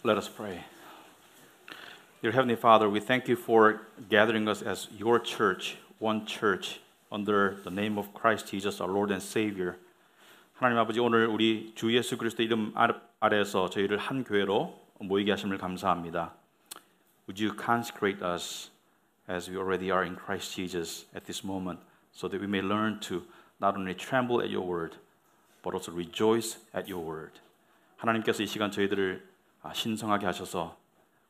Let us pray. Dear Heavenly Father, we thank you for gathering us as your church, one church, under the name of Christ Jesus, our Lord and Savior. 하나님 아버지, 오늘 우리 주 예수 그리스도 이름 아래에서 저희를 한 교회로 모이게 하심을 감사합니다. Would you consecrate us as we already are in Christ Jesus at this moment, so that we may learn to not only tremble at your word, but also rejoice at your word. 하나님께서 이 시간 저희들을 신성하게 하셔서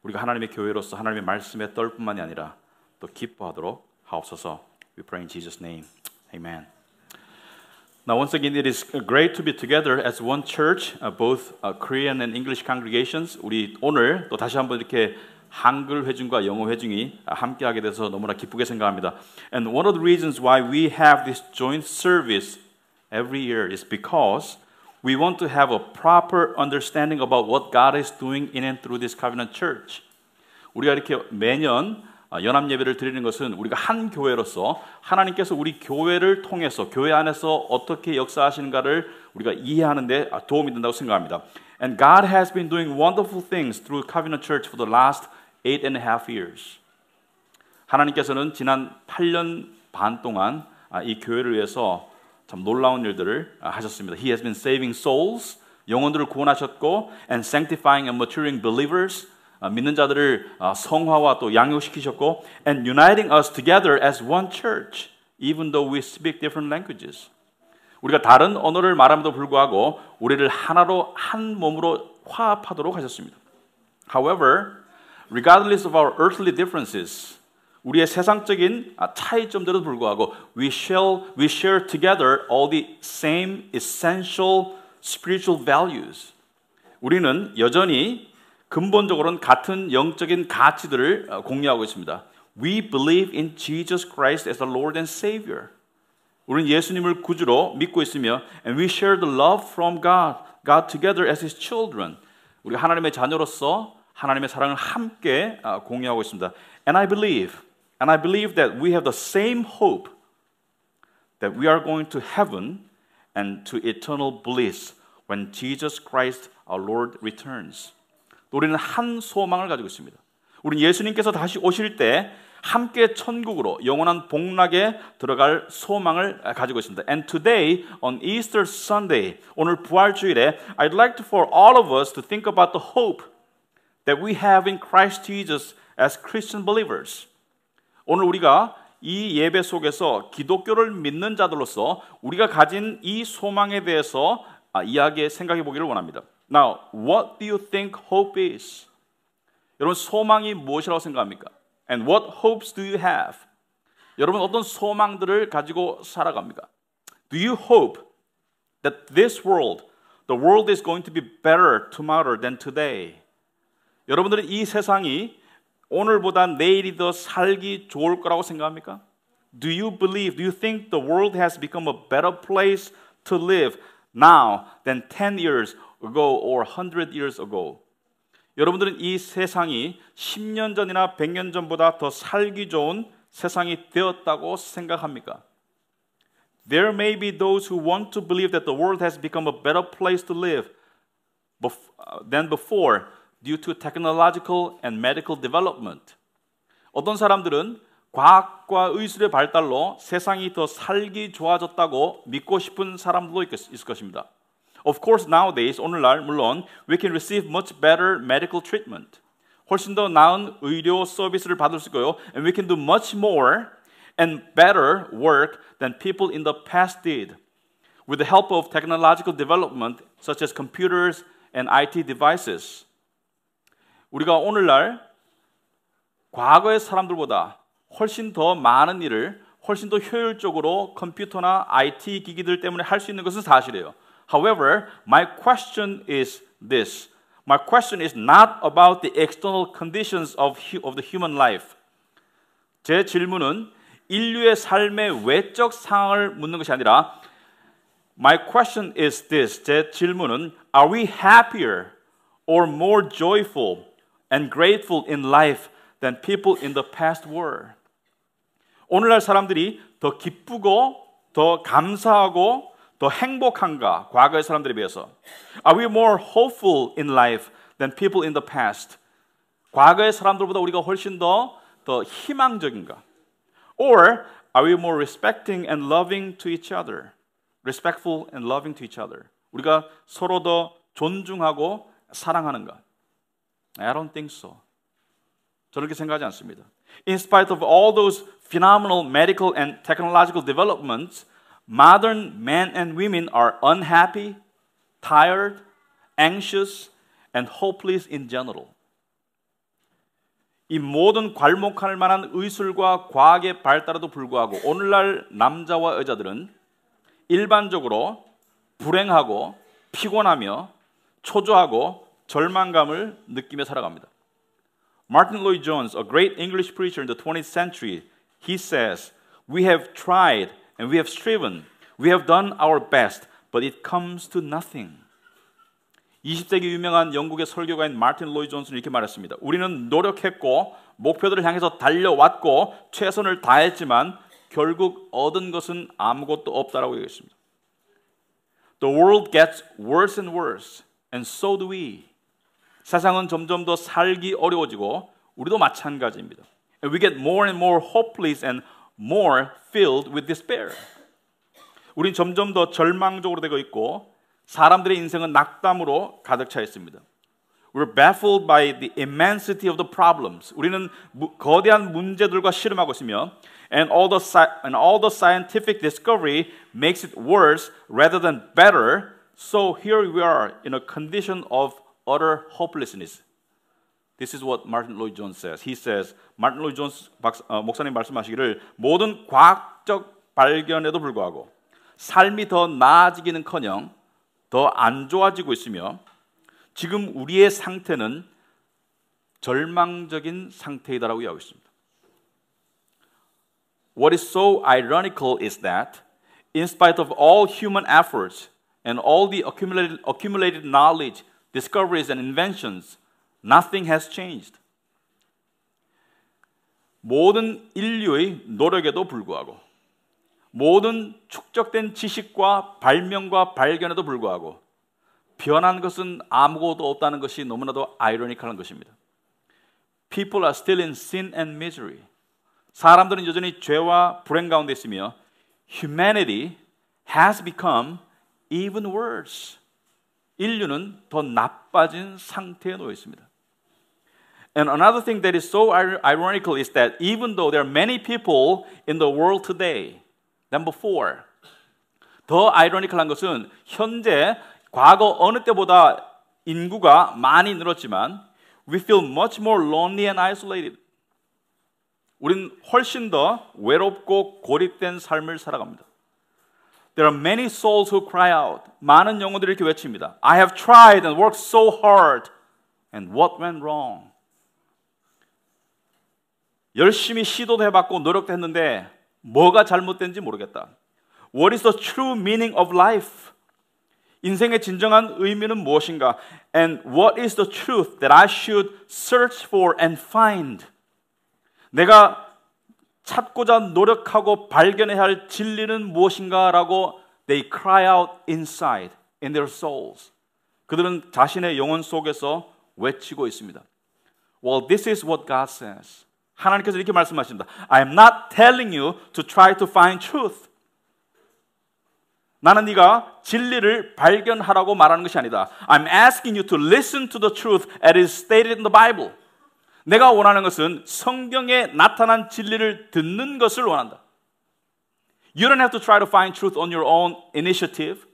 우리가 하나님의 교회로서 하나님의 말씀에 떨 뿐만이 아니라 또 기뻐하도록 하옵소서. We pray in Jesus' name. Amen. Now, once again, it is great to be together as one church, both Korean and English congregations. 우리 오늘 또 다시 한번 이렇게 한글 회중과 영어 회중이 함께하게 돼서 너무나 기쁘게 생각합니다. And one of the reasons why we have this joint service every year is because we want to have a proper understanding about what God is doing in and through this covenant church. 우리가 이렇게 매년 연합 예배를 드리는 것은 우리가 한 교회로서 하나님께서 우리 교회를 통해서 교회 안에서 어떻게 역사하시는가를 우리가 이해하는 데 도움이 된다고 생각합니다. And God has been doing wonderful things through Covenant Church for the last 8.5 years. 하나님께서는 지난 8년 반 동안 이 교회를 위해서 참 놀라운 일들을 하셨습니다. He has been saving souls, 영혼들을 구원하셨고, and sanctifying and maturing believers, 믿는 자들을 성화와 또 양육시키셨고, and uniting us together as one church, even though we speak different languages. 우리가 다른 언어를 말함에도 불구하고 우리를 하나로 한 몸으로 화합하도록 하셨습니다. However, regardless of our earthly differences, 우리의 세상적인 차이점들에도 불구하고 we share together all the same essential spiritual values. 우리는 여전히 근본적으로는 같은 영적인 가치들을 공유하고 있습니다. We believe in Jesus Christ as the Lord and Savior. 우리는 예수님을 구주로 믿고 있으며 and we share the love from God together as His children. 우리 하나님의 자녀로서 하나님의 사랑을 함께 공유하고 있습니다. And I believe that we have the same hope that we are going to heaven and to eternal bliss when Jesus Christ our Lord returns. 우리는 한 소망을 가지고 있습니다. 우리는 예수님께서 다시 오실 때 함께 천국으로 영원한 복락에 들어갈 소망을 가지고 있습니다. And today on Easter Sunday, 오늘 부활주일에 I'd like for all of us to think about the hope that we have in Christ Jesus as Christian believers. 오늘 우리가 이 예배 속에서 기독교를 믿는 자들로서 우리가 가진 이 소망에 대해서 생각해 보기를 원합니다. Now, what do you think hope is? 여러분, 소망이 무엇이라고 생각합니까? And what hopes do you have? 여러분, 어떤 소망들을 가지고 살아갑니까? Do you hope that this world, the world is going to be better tomorrow than today? 여러분들은 이 세상이 오늘보다 내일이 더 살기 좋을 거라고 생각합니까? Do you think the world has become a better place to live now than 10 years ago or 100 years ago? 여러분들은 이 세상이 10년 전이나 100년 전보다 더 살기 좋은 세상이 되었다고 생각합니까? There may be those who want to believe that the world has become a better place to live than before due to technological and medical development. 어떤 사람들은 과학과 의술의 발달로 세상이 더 살기 좋아졌다고 믿고 싶은 사람들도 있을 것입니다. Of course, nowadays, 오늘날 물론 we can receive much better medical treatment. 훨씬 더 나은 의료 서비스를 받을 수 있고요. And we can do much more and better work than people in the past did. With the help of technological development such as computers and IT devices. 우리가 오늘날 과거의 사람들보다 훨씬 더 많은 일을 훨씬 더 효율적으로 컴퓨터나 IT 기기들 때문에 할 수 있는 것은 사실이에요. However, my question is this. My question is not about the external conditions of the human life. 제 질문은 인류의 삶의 외적 상황을 묻는 것이 아니라 My question is this. 제 질문은 Are we happier or more joyful and grateful in life than people in the past were? 오늘날 사람들이 더 기쁘고 더 감사하고 더 행복한가? 과거의 사람들에 비해서. Are we more hopeful in life than people in the past? 과거의 사람들보다 우리가 훨씬 더 희망적인가? Or are we more respecting and loving to each other? Respectful and loving to each other. 우리가 서로 더 존중하고 사랑하는가? I don't think so. 저는 그렇게 생각하지 않습니다. In spite of all those phenomenal medical and technological developments, modern men and women are unhappy, tired, anxious, and hopeless in general. 이 모든 괄목할 만한 의술과 과학의 발달에도 불구하고 오늘날 남자와 여자들은 일반적으로 불행하고 피곤하며 초조하고 절망감을 느끼며 살아갑니다. Martin Lloyd-Jones, a great English preacher in the 20th century, he says, "We have tried and we have striven, we have done our best, but it comes to nothing." 20세기 유명한 영국의 설교가인 마틴 로이드 존슨은 이렇게 말했습니다. 우리는 노력했고 목표들을 향해서 달려왔고 최선을 다했지만 결국 얻은 것은 아무것도 없다라고 얘기했습니다. The world gets worse and worse, and so do we. 세상은 점점 더 살기 어려워지고 우리도 마찬가지입니다. And we get more and more hopeless and more filled with despair. 우린 점점 더 절망적으로 되고 있고 사람들의 인생은 낙담으로 가득 차 있습니다. We're baffled by the immensity of the problems. 우리는 거대한 문제들과 씨름하고 있으며 and all the scientific discovery makes it worse rather than better. So here we are in a condition of utter hopelessness. This is what Martin Lloyd-Jones says. He says, Martin Lloyd-Jones 목사님 말씀하시기를 모든 과학적 발견에도 불구하고 삶이 더 나아지기는커녕 더 안 좋아지고 있으며 지금 우리의 상태는 절망적인 상태이다라고 이야기하고 있습니다. What is so ironical is that in spite of all human efforts and all the accumulated knowledge, discoveries and inventions, nothing has changed. 모든 인류의 노력에도 불구하고 모든 축적된 지식과 발명과 발견에도 불구하고 변한 것은 아무것도 없다는 것이 너무나도 아이러니컬한 것입니다. People are still in sin and misery. 사람들은 여전히 죄와 불행 가운데 있으며 humanity has become even worse. 인류는 더 나빠진 상태에 놓여 있습니다. And another thing that is so ironical is that even though there are many people in the world today than before, 더 아이러니컬한 것은 현재 과거 어느 때보다 인구가 많이 늘었지만 we feel much more lonely and isolated. 우린 훨씬 더 외롭고 고립된 삶을 살아갑니다. There are many souls who cry out. 많은 영혼들이 이렇게 외칩니다. I have tried and worked so hard. And what went wrong? 열심히 시도도 해봤고 노력도 했는데 뭐가 잘못된지 모르겠다. What is the true meaning of life? 인생의 진정한 의미는 무엇인가? And what is the truth that I should search for and find? 내가 찾고자 노력하고 발견해야 할 진리는 무엇인가라고 they cry out inside in their souls. 그들은 자신의 영혼 속에서 외치고 있습니다. Well, this is what God says. 하나님께서 이렇게 말씀하십니다. I am not telling you to try to find truth. 나는 네가 진리를 발견하라고 말하는 것이 아니다. I'm asking you to listen to the truth as is stated in the Bible. 내가 원하는 것은 성경에 나타난 진리를 듣는 것을 원한다. You don't have to try to find truth on your own initiative.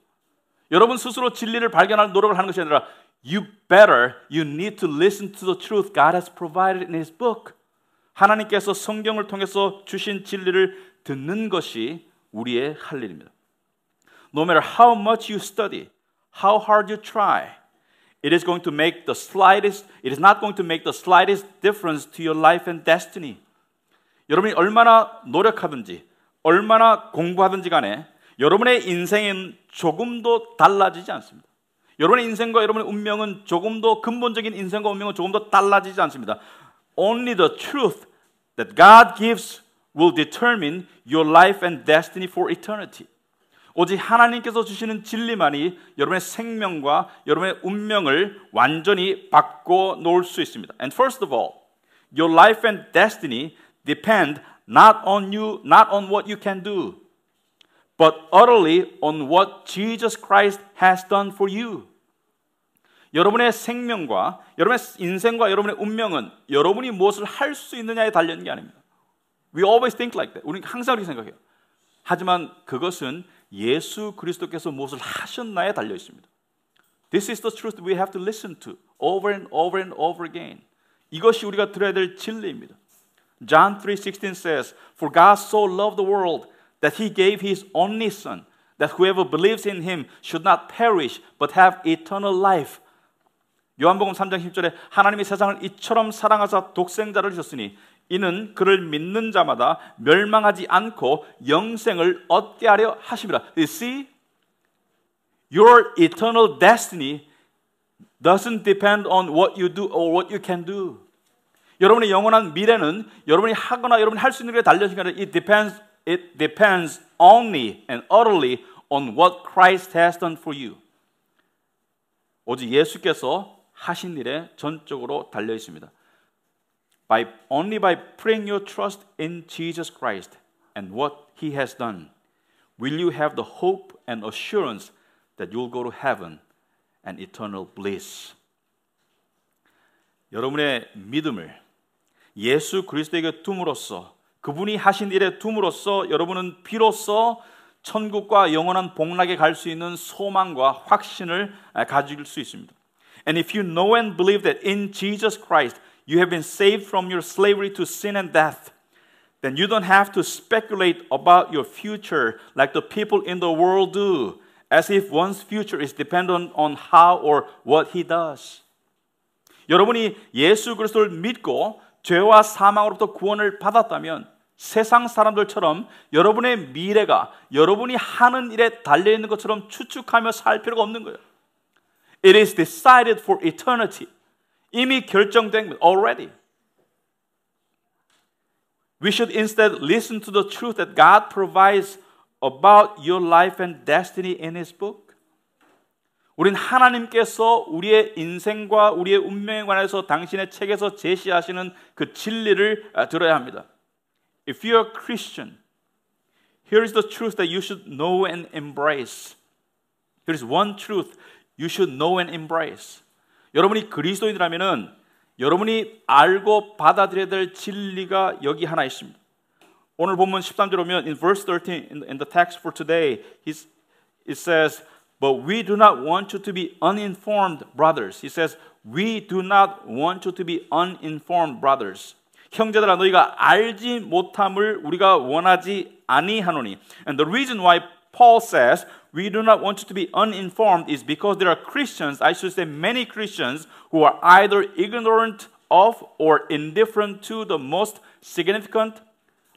여러분 스스로 진리를 발견할 노력을 하는 것이 아니라 you need to listen to the truth God has provided in His book. 하나님께서 성경을 통해서 주신 진리를 듣는 것이 우리의 할 일입니다. No matter how much you study, how hard you try, it is not going to make the slightest difference to your life and destiny. 여러분이 얼마나 노력하든지, 얼마나 공부하든지 간에 여러분의 인생은 조금도 달라지지 않습니다. 여러분의 인생과 여러분의 운명은 조금도 근본적인 인생과 운명은 조금도 달라지지 않습니다. Only the truth that God gives will determine your life and destiny for eternity. 오직 하나님께서 주시는 진리만이 여러분의 생명과 여러분의 운명을 완전히 바꿔 놓을 수 있습니다. And first of all, your life and destiny depend not on you, not on what you can do, but utterly on what Jesus Christ has done for you. 여러분의 생명과 여러분의 인생과 여러분의 운명은 여러분이 무엇을 할 수 있느냐에 달려있는 게 아닙니다. We always think like that. 우리는 항상 그렇게 생각해요. 하지만 그것은 예수 그리스도께서 무엇을 하셨나에 달려 있습니다. This is the truth we have to listen to over and over and over again. 이것이 우리가 들어야 될 진리입니다. John 3:16 says, For God so loved the world that He gave His only Son, that whoever believes in Him should not perish but have eternal life. 요한복음 3장 10절에 하나님이 세상을 이처럼 사랑하사 독생자를 주셨으니 이는 그를 믿는 자마다 멸망하지 않고 영생을 얻게 하려 하심이라. You see, your eternal destiny doesn't depend on what you do or what you can do. 여러분의 영원한 미래는 여러분이 하거나 여러분이 할 수 있는 것에 달려있는 게 아니라 it depends only and utterly on what Christ has done for you. 오직 예수께서 하신 일에 전적으로 달려 있습니다. Only by putting your trust in Jesus Christ and what He has done, will you have the hope and assurance that you'll go to heaven and eternal bliss. 여러분의 믿음을 예수 그리스도에게 둠으로써 그분이 하신 일에 둠으로써 여러분은 비로소 천국과 영원한 복락에 갈 수 있는 소망과 확신을 가질 수 있습니다. And if you know and believe that in Jesus Christ you have been saved from your slavery to sin and death, then you don't have to speculate about your future like the people in the world do, as if one's future is dependent on how or what he does. 여러분이 예수 그리스도를 믿고 죄와 사망으로부터 구원을 받았다면 세상 사람들처럼 여러분의 미래가 여러분이 하는 일에 달려있는 것처럼 추측하며 살 필요가 없는 거예요. It is decided for eternity. 이미 결정된 already. We should instead listen to the truth that God provides about your life and destiny in His book. 우린 하나님께서 우리의 인생과 우리의 운명에 관해서 당신의 책에서 제시하시는 그 진리를 들어야 합니다. If you are a Christian, here is the truth that you should know and embrace. There is one truth you should know and embrace. 여러분이 그리스도인이라면은 여러분이 알고 받아들여야 될 진리가 여기 하나 있습니다. 오늘 본문 13절 오면 in verse 13 in the text for today it says, but we do not want you to be uninformed brothers. He says, we do not want you to be uninformed brothers. 형제들아 너희가 알지 못함을 우리가 원하지 아니하노니. And the reason why Paul says we do not want you to be uninformed is because there are Christians, I should say many Christians, who are either ignorant of or indifferent to the most significant,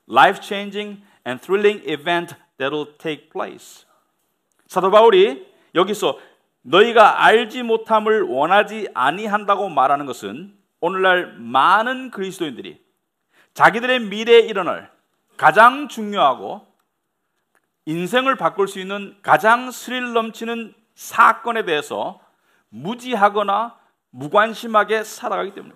life-changing and thrilling event that will take place. 사도 바울이 여기서 너희가 알지 못함을 원하지 아니한다고 말하는 것은 오늘날 많은 그리스도인들이 자기들의 미래에 일어날 가장 중요하고 인생을 바꿀 수 있는 가장 스릴 넘치는 사건에 대해서 무지하거나 무관심하게 살아가기 때문에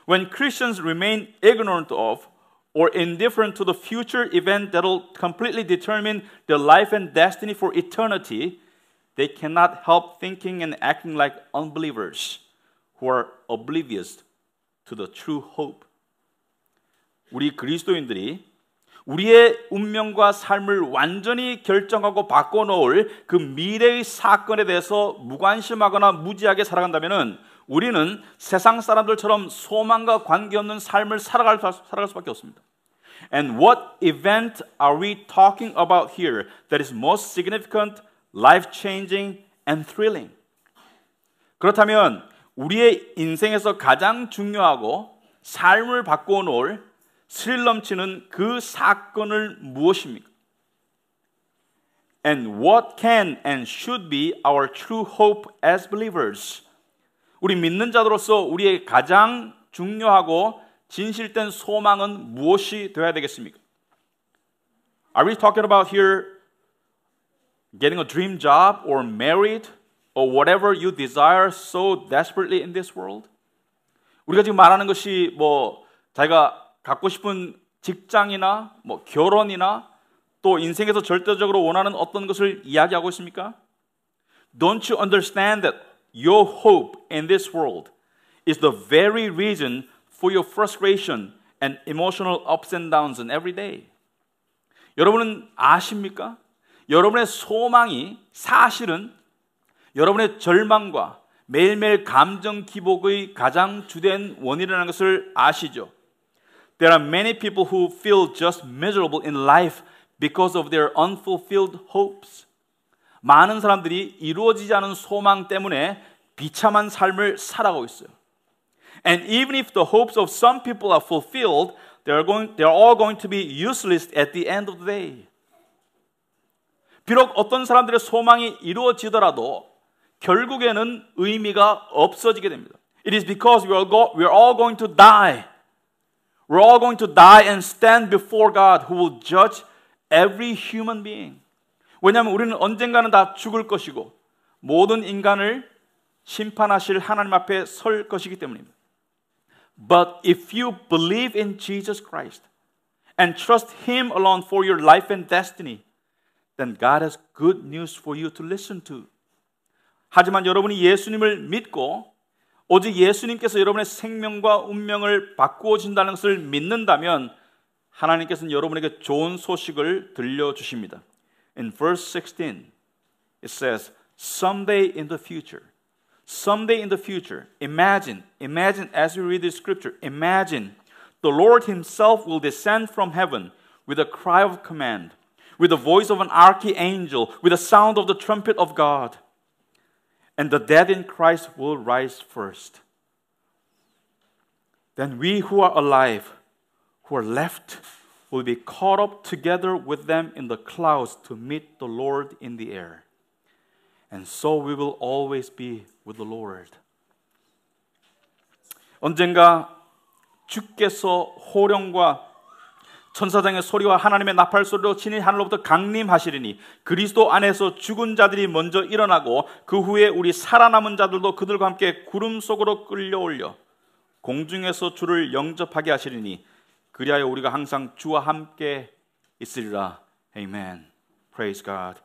When Christians remain ignorant of or indifferent to the future event that will completely determine their life and destiny for eternity, they cannot help thinking and acting like unbelievers who are oblivious to the true hope. 우리 그리스도인들이 우리의 운명과 삶을 완전히 결정하고 바꿔놓을 그 미래의 사건에 대해서 무관심하거나 무지하게 살아간다면 우리는 세상 사람들처럼 소망과 관계없는 삶을 살아갈 수밖에 없습니다. And what event are we talking about here that is most significant, life-changing, and thrilling? 그렇다면 우리의 인생에서 가장 중요하고 삶을 바꿔놓을 스릴 넘치는 그 사건을 무엇입니까? And what can and should be our true hope as believers? 우리 믿는 자들로서 우리의 가장 중요하고 진실된 소망은 무엇이 되어야 되겠습니까? Are we talking about here getting a dream job or married or whatever you desire so desperately in this world? 우리가 지금 말하는 것이 뭐 자기가 갖고 싶은 직장이나 뭐 결혼이나 또 인생에서 절대적으로 원하는 어떤 것을 이야기하고 있습니까? Don't you understand that your hope in this world is the very reason for your frustration and emotional ups and downs in every day? 여러분은 아십니까? 여러분의 소망이 사실은 여러분의 절망과 매일매일 감정 기복의 가장 주된 원인이라는 것을 아시죠? There are many people who feel just miserable in life because of their unfulfilled hopes. 많은 사람들이 이루어지지 않은 소망 때문에 비참한 삶을 살아가고 있어요. And even if the hopes of some people are fulfilled, they are all going to be useless at the end of the day. 비록 어떤 사람들의 소망이 이루어지더라도 결국에는 의미가 없어지게 됩니다. It is because we are all going to die. We're all going to die and stand before God who will judge every human being. 왜냐하면 우리는 언젠가는 다 죽을 것이고 모든 인간을 심판하실 하나님 앞에 설 것이기 때문입니다. But if you believe in Jesus Christ and trust Him alone for your life and destiny, then God has good news for you to listen to. 하지만 여러분이 예수님을 믿고 오직 예수님께서 여러분의 생명과 운명을 바꾸어 준다는 것을 믿는다면 하나님께서는 여러분에게 좋은 소식을 들려주십니다. In verse 16, it says, someday in the future, imagine as you read this scripture, imagine the Lord Himself will descend from heaven with a cry of command, with the voice of an archangel, with the sound of the trumpet of God. And the dead in Christ will rise first. Then we who are alive, who are left, will be caught up together with them in the clouds to meet the Lord in the air. And so we will always be with the Lord. 언젠가 주께서 호령과 천사장의 소리와 하나님의 나팔 소리로 친히 하늘로부터 강림하시리니 그리스도 안에서 죽은 자들이 먼저 일어나고 그 후에 우리 살아남은 자들도 그들과 함께 구름 속으로 끌려올려 공중에서 주를 영접하게 하시리니 그리하여 우리가 항상 주와 함께 있으리라. Amen. Praise God.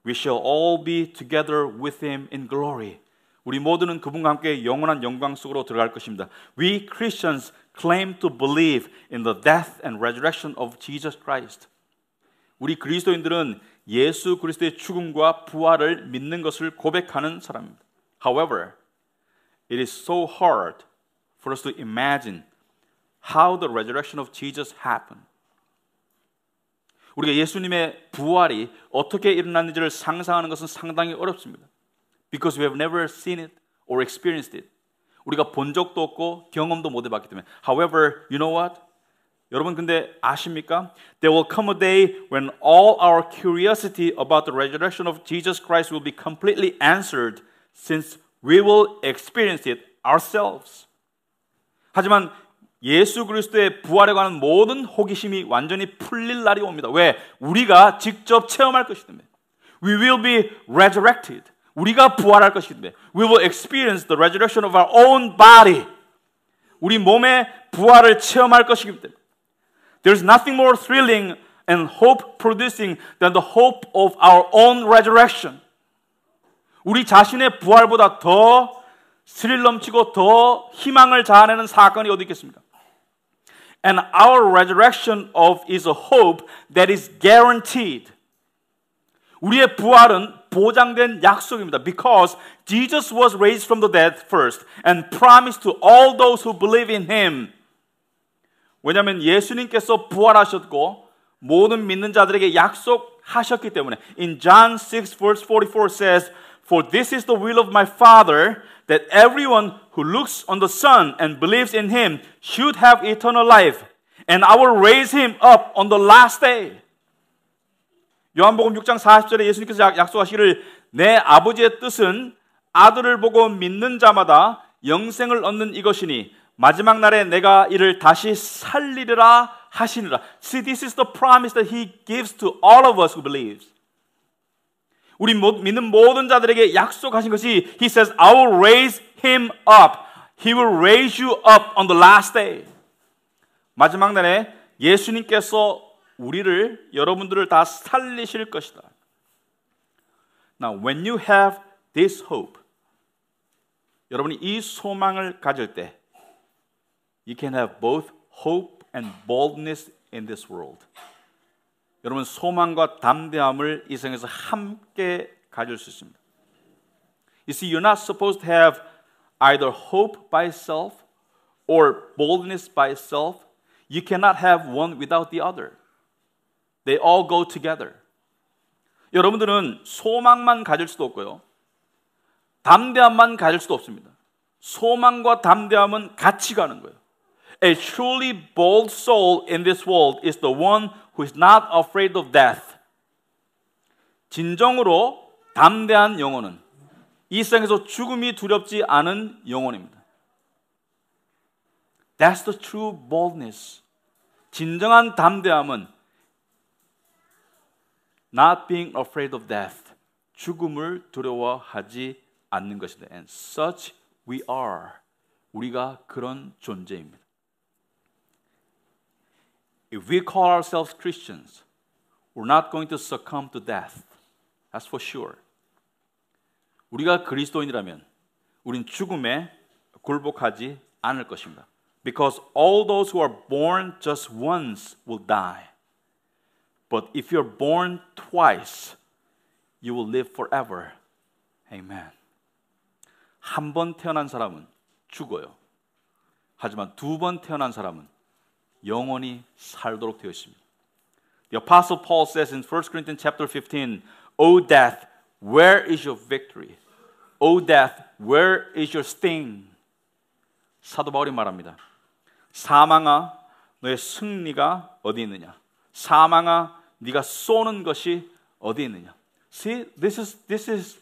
We shall all be together with Him in glory. 우리 모두는 그분과 함께 영원한 영광 속으로 들어갈 것입니다. We Christians claim to believe in the death and resurrection of Jesus Christ. 우리 그리스도인들은 예수 그리스도의 죽음과 부활을 믿는 것을 고백하는 사람입니다. However, it is so hard for us to imagine how the resurrection of Jesus happened. 우리가 예수님의 부활이 어떻게 일어났는지를 상상하는 것은 상당히 어렵습니다. Because we have never seen it or experienced it. 우리가 본 적도 없고 경험도 못 해봤기 때문에. However, you know what? 여러분 근데 아십니까? There will come a day when all our curiosity about the resurrection of Jesus Christ will be completely answered since we will experience it ourselves. 하지만 예수 그리스도의 부활에 관한 모든 호기심이 완전히 풀릴 날이 옵니다. 왜? 우리가 직접 체험할 것이기 때문에. We will be resurrected. 우리가 부활할 것이기 때문에. We will experience the resurrection of our own body. 우리 몸의 부활을 체험할 것이기 때문에. There's nothing more thrilling and hope-producing than the hope of our own resurrection. 우리 자신의 부활보다 더 스릴 넘치고 더 희망을 자아내는 사건이 어디 있겠습니까? And our resurrection is a hope that is guaranteed. 우리의 부활은 보장된 약속입니다. Because Jesus was raised from the dead first and promised to all those who believe in Him. 왜냐하면 예수님께서 부활하셨고 모든 믿는 자들에게 약속하셨기 때문에 in John 6 verse 44 says, For this is the will of my Father, that everyone who looks on the Son and believes in Him should have eternal life, and I will raise him up on the last day. 요한복음 6장 40절에 예수님께서 약속하시기를 내 아버지의 뜻은 아들을 보고 믿는 자마다 영생을 얻는 이것이니 마지막 날에 내가 이를 다시 살리리라 하시니라. See, this is the promise that He gives to all of us who believes. 우리 믿는 모든 자들에게 약속하신 것이 He says, I will raise him up. He will raise you up on the last day. 마지막 날에 예수님께서 우리를, 여러분들을 다 살리실 것이다. Now, when you have this hope, 여러분이 이 소망을 가질 때 You can have both hope and boldness in this world. 여러분 소망과 담대함을 이 세상에서 함께 가질 수 있습니다. You see, you're not supposed to have either hope by itself or boldness by itself. You cannot have one without the other. They all go together. 여러분들은 소망만 가질 수도 없고요. 담대함만 가질 수도 없습니다. 소망과 담대함은 같이 가는 거예요. A truly bold soul in this world is the one who is not afraid of death. 진정으로 담대한 영혼은 이 세상에서 죽음이 두렵지 않은 영혼입니다. That's the true boldness. 진정한 담대함은 not being afraid of death. 죽음을 두려워하지 않는 것입니다. And such we are. 우리가 그런 존재입니다. If we call ourselves Christians, we're not going to succumb to death. That's for sure. 우리가 그리스도인이라면 우린 죽음에 굴복하지 않을 것입니다. Because all those who are born just once will die. But if you're born twice, you will live forever. Amen. 한 번 태어난 사람은 죽어요. 하지만 두 번 태어난 사람은 영원히 살도록 되어 있습니다. The Apostle Paul says in 1 Corinthians chapter 15, O death, where is your victory? O death, where is your sting? 사도 바울이 말합니다. 사망아, 너의 승리가 어디 있느냐? 사망아, 네가 쏘는 것이 어디 있느냐? See, this is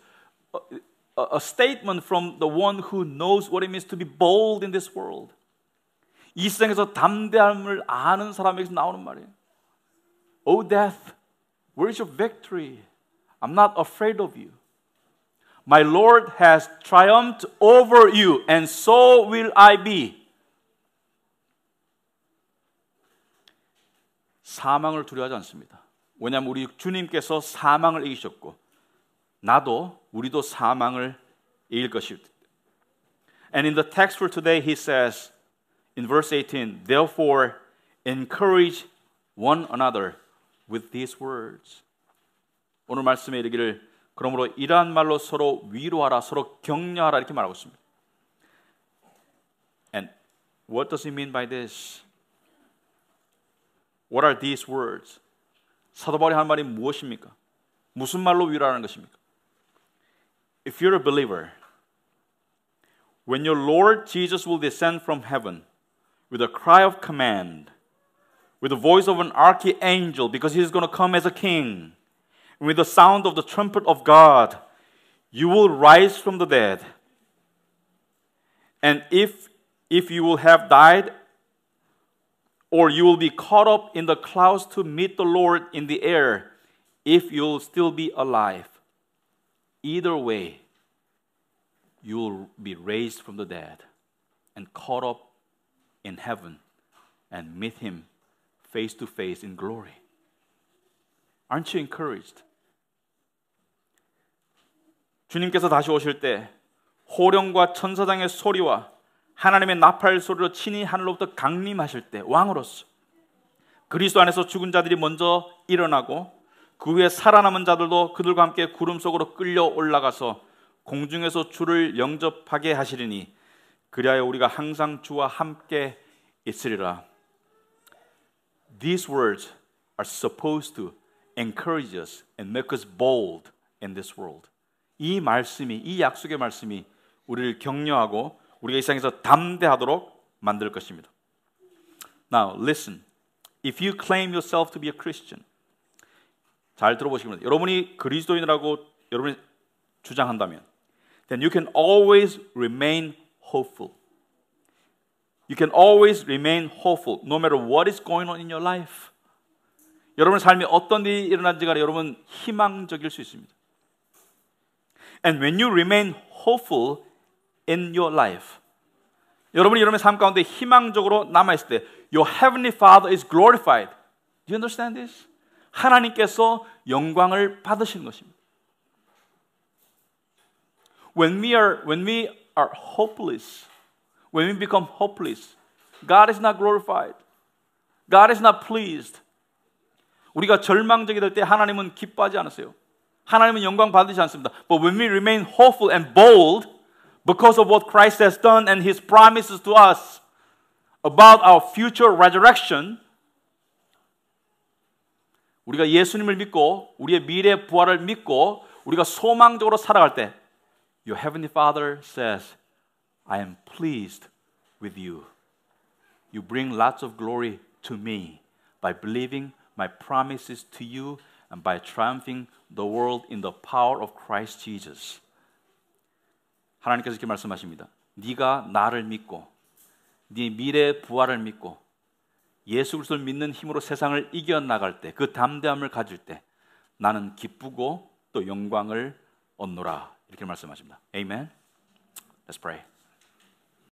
a statement from the one who knows what it means to be bold in this world. 이 세상에서 담대함을 아는 사람에게서 나오는 말이에요. O death, where is your victory? I'm not afraid of you. My Lord has triumphed over you, and so will I be. 사망을 두려워하지 않습니다. 왜냐하면 우리 주님께서 사망을 이기셨고 우리도 사망을 이길 것입니다. And in the text for today he says in verse 18, therefore encourage one another with these words. 오늘 말씀에 이르기를 그러므로 이러한 말로 서로 위로하라, 서로 격려하라 이렇게 말하고 있습니다. And what does he mean by this? What are these words? 사도 바울이 하는 말이 무엇입니까? 무슨 말로 위로하는 것입니까? If you're a believer, when your Lord Jesus will descend from heaven with a cry of command, with the voice of an archangel, because he is going to come as a king, and with the sound of the trumpet of God, you will rise from the dead. And if you will have died, or you will be caught up in the clouds to meet the Lord in the air, if you will still be alive. Either way, you will be raised from the dead and caught up in heaven and meet him face to face in glory. Aren't you encouraged? 주님께서 다시 오실 때 호령과 천사장의 소리와 하나님의 나팔 소리로 친히 하늘로부터 강림하실 때 왕으로서 그리스도 안에서 죽은 자들이 먼저 일어나고 그 후에 살아남은 자들도 그들과 함께 구름 속으로 끌려 올라가서 공중에서 주를 영접하게 하시리니 그리하여 우리가 항상 주와 함께 있으리라. These words are supposed to encourage us and make us bold in this world. 이 약속의 말씀이 우리를 격려하고 우리가 이 세상에서 담대하도록 만들 것입니다. Now listen. If you claim yourself to be a Christian, 잘 들어보시기 바랍니다. 여러분이 그리스도인이라고 여러분이 주장한다면 then you can always remain hopeful. You can always remain hopeful no matter what is going on in your life. 여러분의 삶에 어떤 일이 일어난지 간에 여러분 희망적일 수 있습니다. And when you remain hopeful in your life, 여러분이 여러분의 삶 가운데 희망적으로 남아있을 때 Your heavenly Father is glorified. Do you understand this? 하나님께서 영광을 받으시는 것입니다. When we are hopeless, when we become hopeless, God is not glorified. God is not pleased. 우리가 절망적이 될 때 하나님은 기뻐하지 않으세요. 하나님은 영광 받으시지 않습니다. But when we remain hopeful and bold because of what Christ has done and His promises to us about our future resurrection, 우리가 예수님을 믿고 우리의 미래 부활을 믿고 우리가 소망적으로 살아갈 때 Your heavenly Father says, I am pleased with you. You bring lots of glory to me by believing my promises to you and by triumphing the world in the power of Christ Jesus. 하나님께서 이렇게 말씀하십니다. 네가 나를 믿고 네 미래 부활을 믿고 예수 그리스도를 믿는 힘으로 세상을 이겨나갈 때 그 담대함을 가질 때 나는 기쁘고 또 영광을 얻노라. 이렇게 말씀하십니다. Amen. Let's pray.